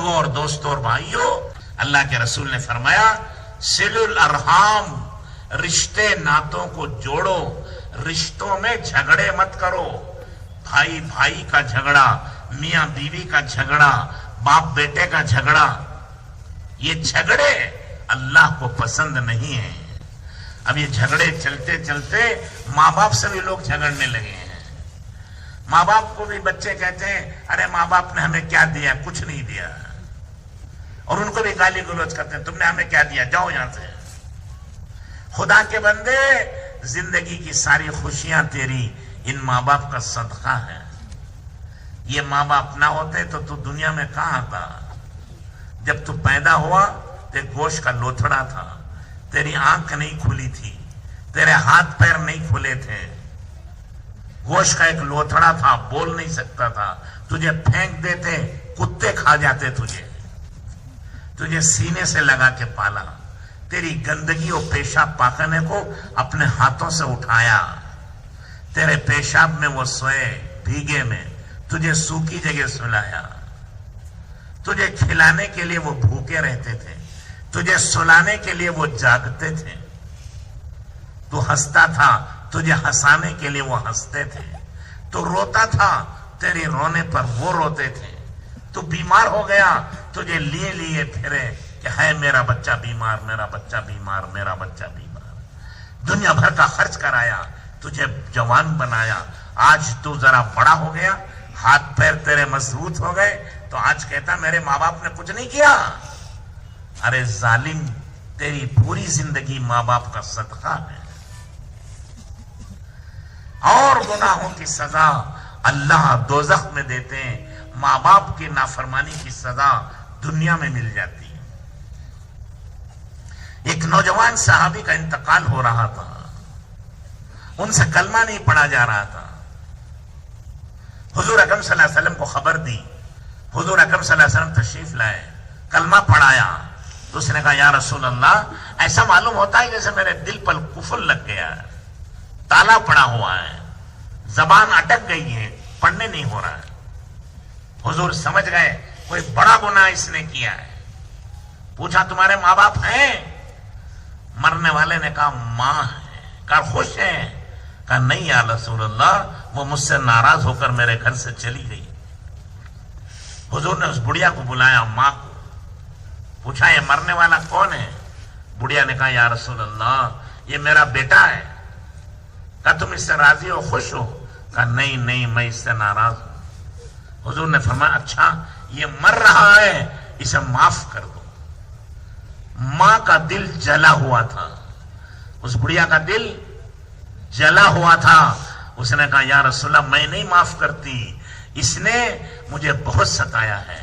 بزرگوں اور دوستوں اور بھائیوں، اللہ کے رسول نے فرمایا سل الارحام، رشتے ناتوں کو جوڑو، رشتوں میں جھگڑے مت کرو۔ بھائی بھائی کا جھگڑا، میاں بیوی کا جھگڑا، باپ بیٹے کا جھگڑا، یہ جھگڑے اللہ کو پسند نہیں ہیں۔ اب یہ جھگڑے چلتے چلتے ماں باپ سے بھی لوگ جھگڑنے لگے ہیں۔ ماں باپ کو بھی بچے کہتے ہیں ارے ماں باپ نے ہمیں کیا دیا، کچھ نہیں دیا، اور ان کو بھی گالی گلوچ کرتے ہیں تم نے ہمیں کیا دیا، جاؤ یہاں سے۔ خدا کے بندے، زندگی کی ساری خوشیاں تیری ان ماں باپ کا صدقہ ہے۔ یہ ماں باپ نہ ہوتے تو تو دنیا میں کہاں آتا؟ جب تو پیدا ہوا تو گوشت کا لوتھڑا تھا، تیری آنکھ نہیں کھلی تھی، تیرے ہاتھ پیر نہیں کھلے تھے، گوشت کا ایک لوتھڑا تھا، بول نہیں سکتا تھا، تجھے پھینک دیتے کتے کھا جاتے، تجھے سینے سے لگا کے پالا، تیری گندگی اور پیشاب پاخانے کو اپنے ہاتھوں سے اٹھایا، تیرے پیشاب میں وہ سوئے بھیگے میں، تجھے سوکھی جگہ سلایا، تجھے کھلانے کے لیے وہ بھوکے رہتے تھے، تجھے سلانے کے لیے وہ جاگتے تھے، تو ہنستا تھا تجھے ہنسانے کے لیے وہ ہنستے تھے، تو روتا تھا تیرے رونے پر وہ روتے تھے، تو بیمار ہو گیا تجھے لیے لیے پھرے کہ ہے میرا بچہ بیمار، میرا بچہ بیمار، میرا بچہ بیمار، دنیا بھر کا خرچ کرایا، تجھے جوان بنایا، آج تو ذرا بڑا ہو گیا، ہاتھ پیر تیرے مضبوط ہو گئے، تو آج کہتا میرے ماں باپ نے کچھ نہیں کیا۔ ارے ظالم، تیری پوری زندگی ماں باپ کا صدقہ ہے، اور گناہوں کی سزا اللہ دوزخ میں دیتے ہیں، ماں باپ کی نافرمانی کی سزا دنیا میں مل جاتی ہے۔ ایک نوجوان صحابی کا انتقال ہو رہا تھا، ان سے کلمہ نہیں پڑھا جا رہا تھا، حضور اکرم صلی اللہ علیہ وسلم کو خبر دی، حضور اکرم صلی اللہ علیہ وسلم تشریف لائے، کلمہ پڑھایا، تو اس نے کہا یا رسول اللہ ایسا معلوم ہوتا ہے جیسے میرے دل پر قفل لگ گیا ہے، تالا پڑا ہوا ہے، زبان اٹک گئی ہے، پڑھنے نہیں ہو رہا ہے۔ حضور سمجھ گئے کوئی بڑا گناہ اس نے کیا ہے، پوچھا تمہارے ماں باپ ہیں؟ مرنے والے نے کہا ماں ہے۔ کہا خوش ہیں؟ کہا نہیں یا رسول اللہ، وہ مجھ سے ناراض ہو کر میرے گھر سے چلی گئی۔ حضور نے اس بڑھیا کو بلایا، ماں کو پوچھا یہ مرنے والا کون ہے؟ بڑھیا نے کہا یا رسول اللہ یہ میرا بیٹا ہے۔ کہا تم اس سے راضی ہو، خوش ہو؟ کہا نہیں نہیں، میں اس سے ناراض ہوں۔ حضور نے فرمایا اچھا یہ مر رہا ہے، اسے معاف کر دو۔ ماں کا دل جلا ہوا تھا، اس بڑھیا کا دل جلا ہوا تھا، اس نے کہا یا رسول اللہ میں نہیں معاف کرتی، اس نے مجھے بہت ستایا ہے،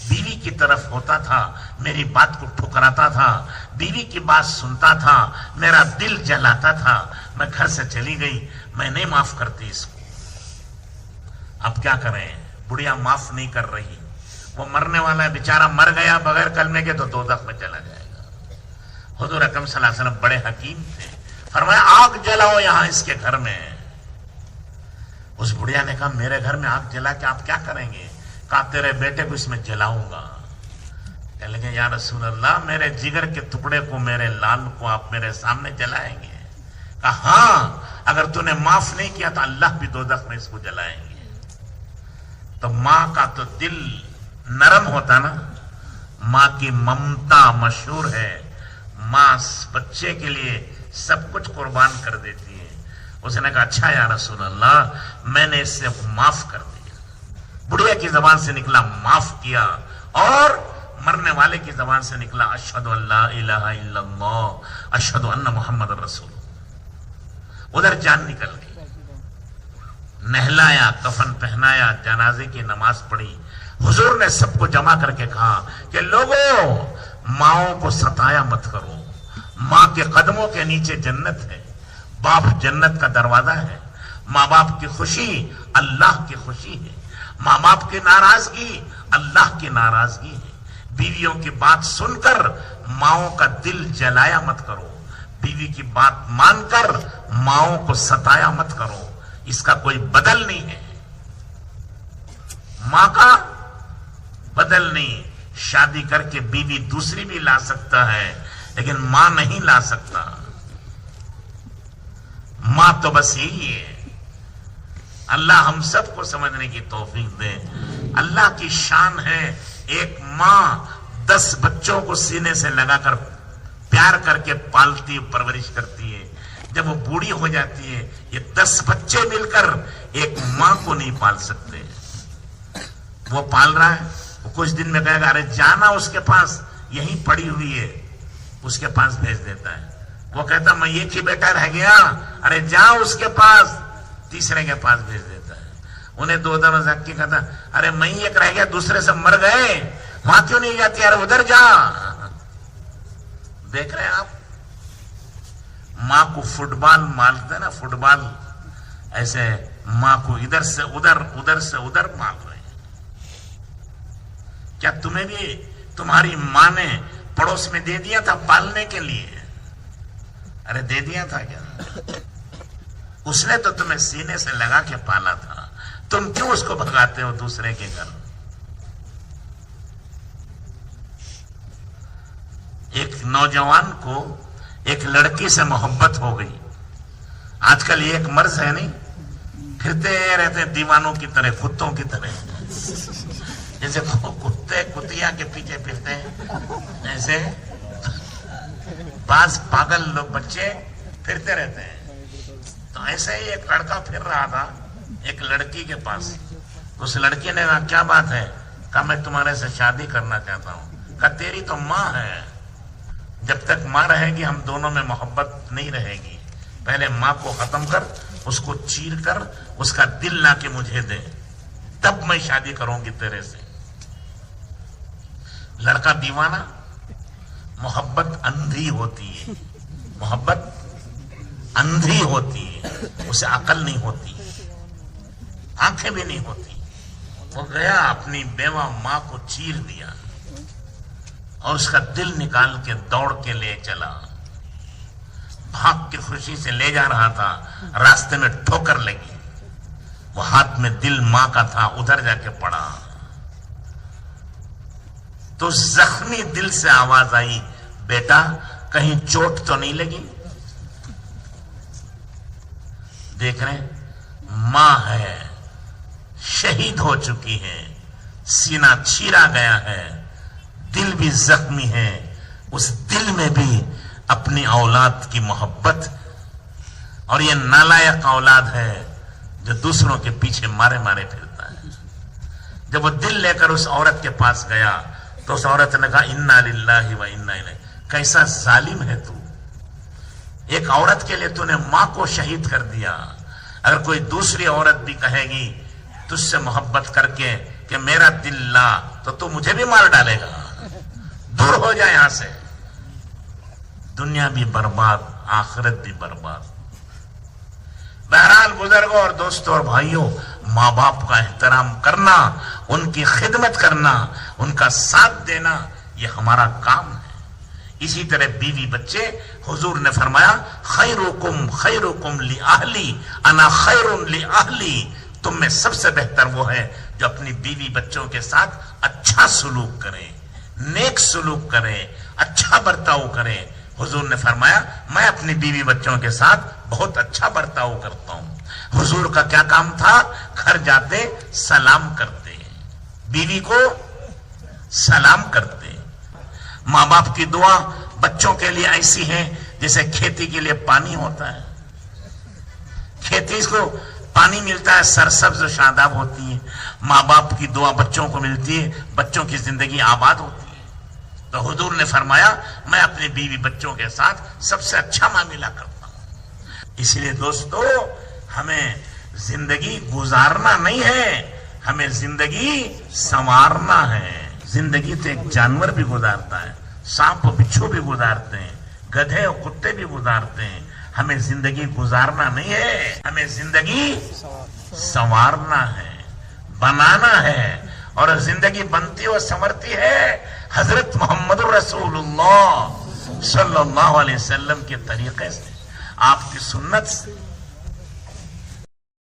بیوی کی طرف ہوتا تھا، میری بات کو ٹھکراتا تھا، بیوی کی بات سنتا تھا، میرا دل جلاتا تھا، میں گھر سے چلی گئی، میں نہیں معاف کرتی اس کو۔ اب کیا کریں؟ بڑھیا معاف نہیں کر رہی، وہ مرنے والا ہے بیچارہ، مر گیا بغیر کلمے کے تو دوزخ میں چلا جائے گا۔ حضور اکرم صلی اللہ علیہ وسلم بڑے حکیم تھے، فرمایا آگ جلاؤ یہاں اس کے گھر میں۔ اس بڑھیا نے کہا میرے گھر میں آگ جلا کے آپ کیا کریں گے؟ کہا تیرے بیٹے کو اس میں جلاؤں گا۔ کہنے لگے یا رسول اللہ میرے جگر کے ٹکڑے کو، میرے لال کو آپ میرے سامنے جلائیں گے؟ کہا ہاں، اگر تو نے معاف نہیں کیا تو اللہ بھی دوزخ میں اس کو جلائیں گے۔ تو ماں کا تو دل نرم ہوتا نا، ماں کی ممتا مشہور ہے، ماں بچے کے لیے سب کچھ قربان کر دیتی ہے۔ اس نے کہا اچھا یا رسول اللہ میں نے اس سے معاف کر دیا۔ بڑھیا کی زبان سے نکلا معاف کیا، اور مرنے والے کی زبان سے نکلا اشہد ان لا الہ الا اللہ اشہد ان محمد رسول اللہ۔ ادھر جان نکل گئی، نہلایا، کفن پہنایا، جنازے کی نماز پڑھی۔ حضور نے سب کو جمع کر کے کہا کہ لوگوں ماؤں کو ستایا مت کرو، ماں کے قدموں کے نیچے جنت ہے، باپ جنت کا دروازہ ہے، ماں باپ کی خوشی اللہ کی خوشی ہے، ماں باپ کی ناراضگی اللہ کی ناراضگی ہے۔ بیویوں کی بات سن کر ماؤں کا دل جلایا مت کرو، بیوی کی بات مان کر ماؤں کو ستایا مت کرو، اس کا کوئی بدل نہیں ہے، ماں کا بدل نہیں۔ شادی کر کے بیوی دوسری بھی لا سکتا ہے لیکن ماں نہیں لا سکتا. ماں تو بس یہی ہے. اللہ ہم سب کو سمجھنے کی توفیق دے. اللہ کی شان ہے ایک ماں 10 بچوں کو سینے سے لگا کر پیار کر کے پالتی پرورش کرتی ہے. جب وہ بوڑھی ہو جاتی ہے یہ 10 بچے مل کر ایک ماں کو نہیں پال سکتے. وہ پال رہا ہے, وہ کچھ دن میں کہے گا ارے جانا اس کے پاس, یہیں پڑی ہوئی ہے, اس کے پاس بھیج دیتا ہے. وہ کہتا میں ایک ہی بیٹا رہ گیا, ارے جا اس کے پاس, تیسرے کے پاس بھیج دیتا ہے. انہیں 2 دنوں زکی کہتا ارے میں ایک رہ گیا, دوسرے سب مر گئے, وہاں کیوں نہیں جاتی, ارے ادھر جا. دیکھ رہے ہیں آپ ماں کو فٹ بال مارتے نا, فٹ بال ایسے ماں کو ادھر سے ادھر ادھر سے ادھر مار رہے ہیں. کیا تمہیں بھی تمہاری ماں نے پڑوس میں دے دیا تھا پالنے کے لیے؟ ارے دے دیا تھا کیا؟ اس نے تو تمہیں سینے سے لگا کے پالا تھا, تم کیوں اس کو بھگاتے ہو دوسرے کے گھر؟ ایک نوجوان کو ایک لڑکی سے محبت ہو گئی. آج کل یہ ایک مرض ہے نہیں, پھرتے رہتے ہیں دیوانوں کی طرح, کتوں کی طرح, جیسے کتے کتیا کے پیچھے پھرتے ہیں, ایسے بعض پاگل لوگ بچے پھرتے رہتے ہیں. تو ایسے ہی ایک لڑکا پھر رہا تھا ایک لڑکی کے پاس. اس لڑکی نے کہا کیا بات ہے؟ کہا میں تمہارے سے شادی کرنا چاہتا ہوں. کہا تیری تو ماں ہے, جب تک ماں رہے گی ہم دونوں میں محبت نہیں رہے گی. پہلے ماں کو ختم کر, اس کو چیر کر اس کا دل لا کے مجھے دے, تب میں شادی کروں گی تیرے سے. لڑکا دیوانہ, محبت اندھی ہوتی ہے, محبت اندھی ہوتی ہے, اسے عقل نہیں ہوتی, آنکھیں بھی نہیں ہوتی. وہ گیا اپنی بیوہ ماں کو چیر دیا اور اس کا دل نکال کے دوڑ کے لے چلا. بھاگ کے خوشی سے لے جا رہا تھا, راستے میں ٹھوکر لگی, وہ ہاتھ میں دل ماں کا تھا, ادھر جا کے پڑا. تو زخمی دل سے آواز آئی, بیٹا کہیں چوٹ تو نہیں لگی؟ دیکھ رہے ماں ہے, شہید ہو چکی ہے, سینہ چیرا گیا ہے, دل بھی زخمی ہے. اس دل میں بھی اپنی اولاد کی محبت, اور یہ نالائق اولاد ہے جو دوسروں کے پیچھے مارے مارے پھرتا ہے. جب وہ دل لے کر اس عورت کے پاس گیا تو اس عورت نے کہا انا للہ و انا الیہ. کیسا ظالم ہے تو, ایک عورت کے لیے تو نے ماں کو شہید کر دیا. اگر کوئی دوسری عورت بھی کہے گی تجھ سے محبت کر کے کہ میرا دل لا, تو تو مجھے بھی مار ڈالے گا, دور ہو جائے یہاں سے. دنیا بھی برباد, آخرت بھی برباد. بہرحال بزرگوں اور دوستوں اور بھائیوں, ماں باپ کا احترام کرنا, ان کی خدمت کرنا, ان کا ساتھ دینا, یہ ہمارا کام ہے. اسی طرح بیوی بچے, حضور نے فرمایا خیرکم خیرکم لأہلی انا خیر لأہلی. تم میں سب سے بہتر وہ ہے جو اپنی بیوی بچوں کے ساتھ اچھا سلوک کرے, نیک سلوک کرے, اچھا برتاؤ کرے. حضور نے فرمایا میں اپنی بیوی بچوں کے ساتھ بہت اچھا برتاؤ کرتا ہوں. حضور کا کیا کام تھا؟ گھر جاتے سلام کرتے, بیوی کو سلام کرتے. ماں باپ کی دعا بچوں کے لیے ایسی ہے جیسے کھیتی کے لیے پانی ہوتا ہے. کھیتی کو پانی ملتا ہے, سرسبز و شاداب ہوتی ہے. ماں باپ کی دعا بچوں کو ملتی ہے, بچوں کی زندگی آباد ہوتی ہے. تو حضور نے فرمایا میں اپنے بیوی بچوں کے ساتھ سب سے اچھا معاملہ کرتا ہوں. اس لیے دوستو, ہمیں زندگی گزارنا نہیں ہے, ہمیں زندگی سنوارنا ہے. زندگی تو ایک جانور بھی گزارتا ہے, سانپ و بچھو بھی گزارتے ہیں, گدھے اور کتے بھی گزارتے ہیں. ہمیں زندگی گزارنا نہیں ہے, ہمیں زندگی سنوارنا ہے, بنانا ہے. اور زندگی بنتی اور سنورتی ہے حضرت محمد رسول اللہ صلی اللہ علیہ وسلم کے طریقے سے, آپ کی سنت سے.